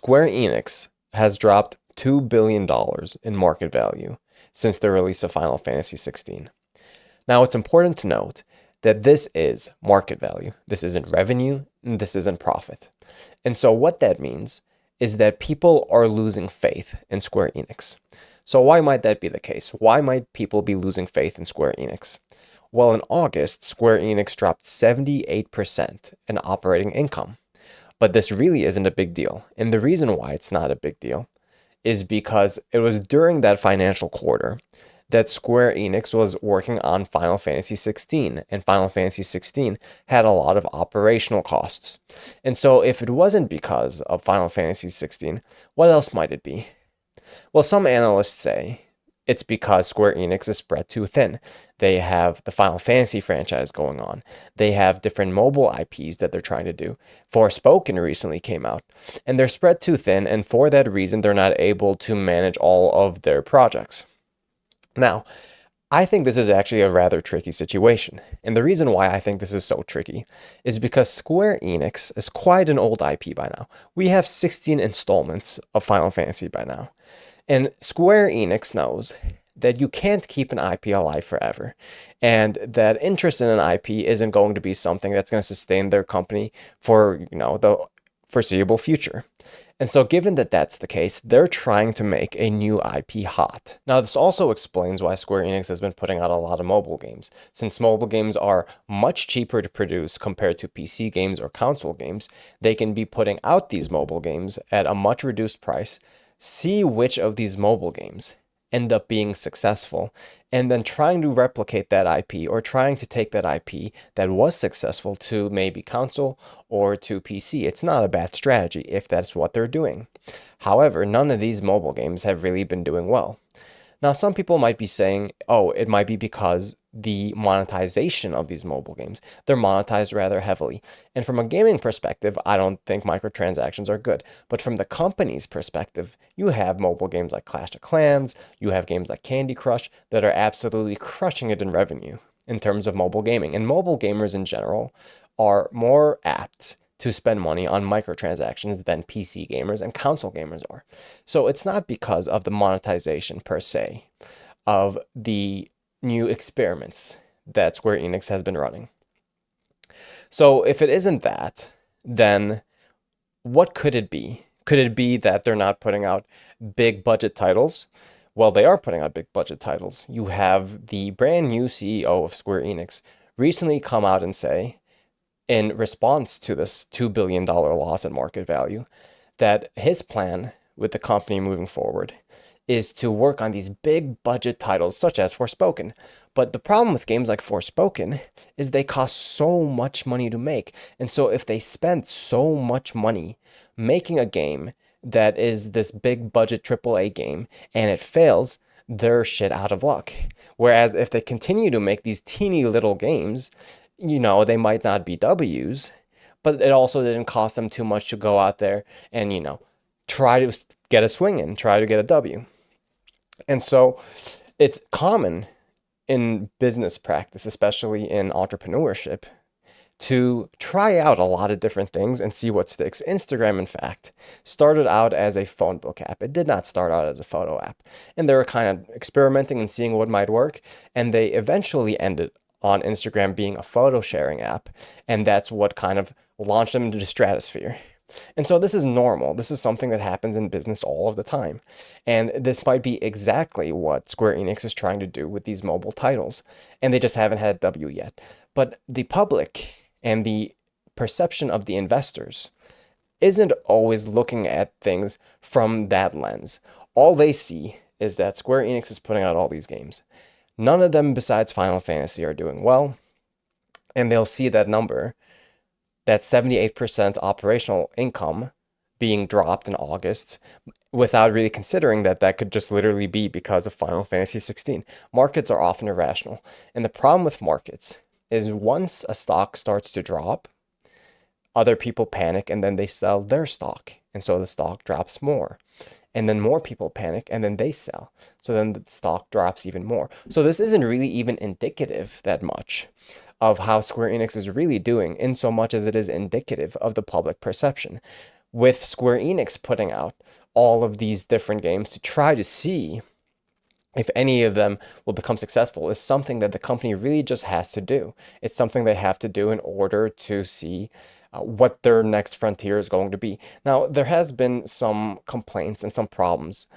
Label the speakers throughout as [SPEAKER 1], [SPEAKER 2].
[SPEAKER 1] Square Enix has dropped $2 billion in market value since the release of Final Fantasy XVI. Now, it's important to note that this is market value. This isn't revenue, and this isn't profit. And so what that means is that people are losing faith in Square Enix. So why might that be the case? Why might people be losing faith in Square Enix? Well, in August, Square Enix dropped 78% in operating income. But this really isn't a big deal. And the reason why it's not a big deal is because it was during that financial quarter that Square Enix was working on Final Fantasy XVI, and Final Fantasy XVI had a lot of operational costs. And so if it wasn't because of Final Fantasy XVI, what else might it be? Well, some analysts say it's because Square Enix is spread too thin. They have the Final Fantasy franchise going on. They have different mobile IPs that they're trying to do. Forspoken recently came out, and they're spread too thin, and for that reason, they're not able to manage all of their projects. Now, I think this is actually a rather tricky situation. And the reason why I think this is so tricky is because Square Enix is quite an old IP by now. We have 16 installments of Final Fantasy by now. And Square Enix knows that you can't keep an IP alive forever, and that interest in an IP isn't going to be something that's going to sustain their company for, the foreseeable future. And so given that that's the case, they're trying to make a new IP hot. Now, this also explains why Square Enix has been putting out a lot of mobile games. Since mobile games are much cheaper to produce compared to PC games or console games, they can be putting out these mobile games at a much reduced price, see which of these mobile games end up being successful, and then trying to replicate that IP or trying to take that IP that was successful to maybe console or to PC. It's not a bad strategy if that's what they're doing. However, none of these mobile games have really been doing well. Now, some people might be saying, oh, it might be because the monetization of these mobile games, they're monetized rather heavily. And from a gaming perspective, I don't think microtransactions are good. But from the company's perspective, you have mobile games like Clash of Clans, you have games like Candy Crush that are absolutely crushing it in revenue in terms of mobile gaming. And mobile gamers in general are more apt to spend money on microtransactions than PC gamers and console gamers are. So it's not because of the monetization per se of the new experiments that Square Enix has been running. So if it isn't that, then what could it be? Could it be that they're not putting out big budget titles? Well, they are putting out big budget titles. You have the brand new CEO of Square Enix recently come out and say, in response to this $2 billion loss in market value, that his plan with the company moving forward is to work on these big budget titles such as Forspoken. But the problem with games like Forspoken is they cost so much money to make. And so if they spend so much money making a game that is this big budget AAA game and it fails, they're shit out of luck. Whereas if they continue to make these teeny little games, they might not be W's, but it also didn't cost them too much to go out there and, try to get a swing in, try to get a W. And so it's common in business practice, especially in entrepreneurship, to try out a lot of different things and see what sticks. Instagram, in fact, started out as a phone book app. It did not start out as a photo app. And they were kind of experimenting and seeing what might work. And they eventually ended on Instagram being a photo sharing app. And that's what kind of launched them into the stratosphere. And so this is normal. This is something that happens in business all of the time. And this might be exactly what Square Enix is trying to do with these mobile titles. And they just haven't had a W yet. But the public and the perception of the investors isn't always looking at things from that lens. All they see is that Square Enix is putting out all these games. None of them besides Final Fantasy are doing well. And they'll see that number, that 78% operational income being dropped in August, without really considering that that could just literally be because of Final Fantasy XVI. Markets are often irrational. And the problem with markets is once a stock starts to drop, other people panic and then they sell their stock. And so the stock drops more. And then more people panic and then they sell. So then the stock drops even more. So this isn't really even indicative that much of how Square Enix is really doing, in so much as it is indicative of the public perception. with Square Enix putting out all of these different games to try to see if any of them will become successful is something that the company really just has to do. It's something they have to do in order to see what their next frontier is going to be. Now, there has been some complaints and some problems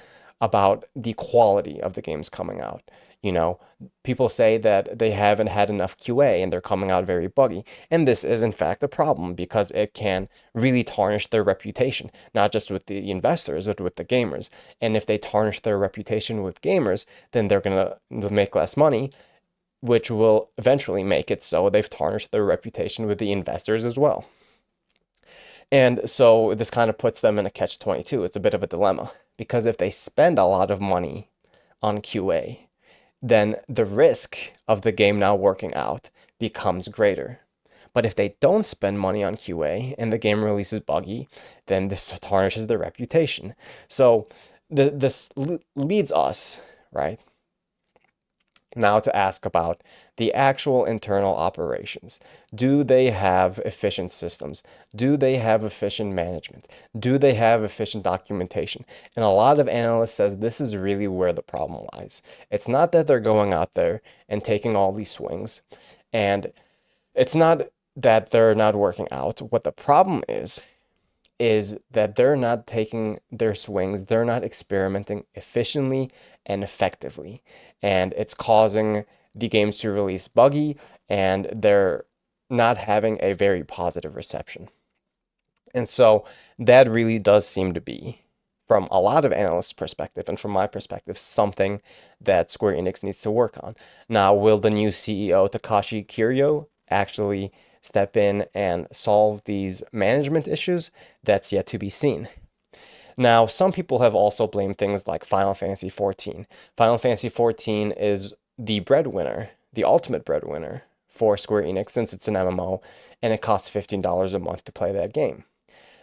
[SPEAKER 1] about the quality of the games coming out. You know, people say that they haven't had enough QA and they're coming out very buggy. And this is, in fact, a problem because it can really tarnish their reputation, not just with the investors, but with the gamers. And if they tarnish their reputation with gamers, then they're going to make less money, which will eventually make it so they've tarnished their reputation with the investors as well. And so this kind of puts them in a catch-22. It's a bit of a dilemma because if they spend a lot of money on QA, then the risk of the game not working out becomes greater. But if they don't spend money on QA and the game releases buggy, then this tarnishes their reputation. So this leads us, right, now to ask about the actual internal operations. Do they have efficient systems? Do they have efficient management? Do they have efficient documentation? And a lot of analysts says this is really where the problem lies. It's not that they're going out there and taking all these swings, and it's not that they're not working out. What the problem is that they're not taking their swings, they're not experimenting efficiently and effectively. And it's causing the games to release buggy, and they're not having a very positive reception. And so that really does seem to be, from a lot of analysts' perspective and from my perspective, something that Square Enix needs to work on. Now, will the new CEO, Takashi Kiryu, actually step in and solve these management issues? That's yet to be seen. Now, some people have also blamed things like Final Fantasy XIV. Final Fantasy XIV is the breadwinner, the ultimate breadwinner for Square Enix since it's an MMO and it costs $15 a month to play that game.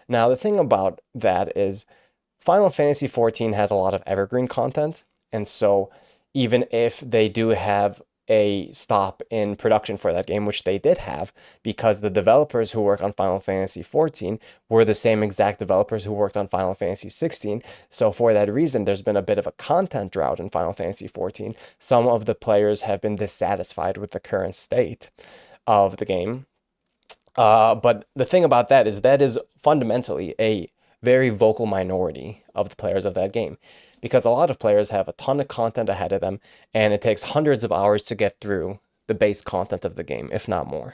[SPEAKER 1] Now, the thing about that is Final Fantasy XIV has a lot of evergreen content, and so even if they do have a stop in production for that game, which they did have, because the developers who work on Final Fantasy XIV were the same exact developers who worked on Final Fantasy XVI. So for that reason, there's been a bit of a content drought in Final Fantasy XIV. Some of the players have been dissatisfied with the current state of the game. But the thing about that is fundamentally a very vocal minority of the players of that game, because a lot of players have a ton of content ahead of them, and it takes hundreds of hours to get through the base content of the game, if not more.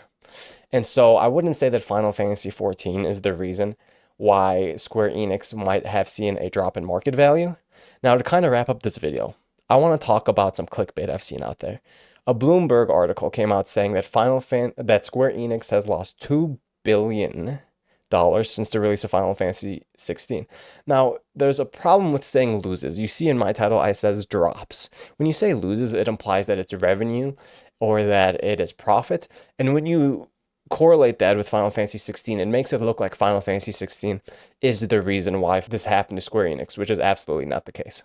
[SPEAKER 1] And so I wouldn't say that Final Fantasy XIV is the reason why Square Enix might have seen a drop in market value. Now, to kind of wrap up this video, I want to talk about some clickbait I've seen out there. A Bloomberg article came out saying that that Square Enix has lost $2 billion since the release of Final Fantasy XVI. Now, there's a problem with saying loses. You see in my title, I says drops. When you say loses, it implies that it's revenue or that it is profit. And when you correlate that with Final Fantasy XVI, it makes it look like Final Fantasy XVI is the reason why this happened to Square Enix, which is absolutely not the case.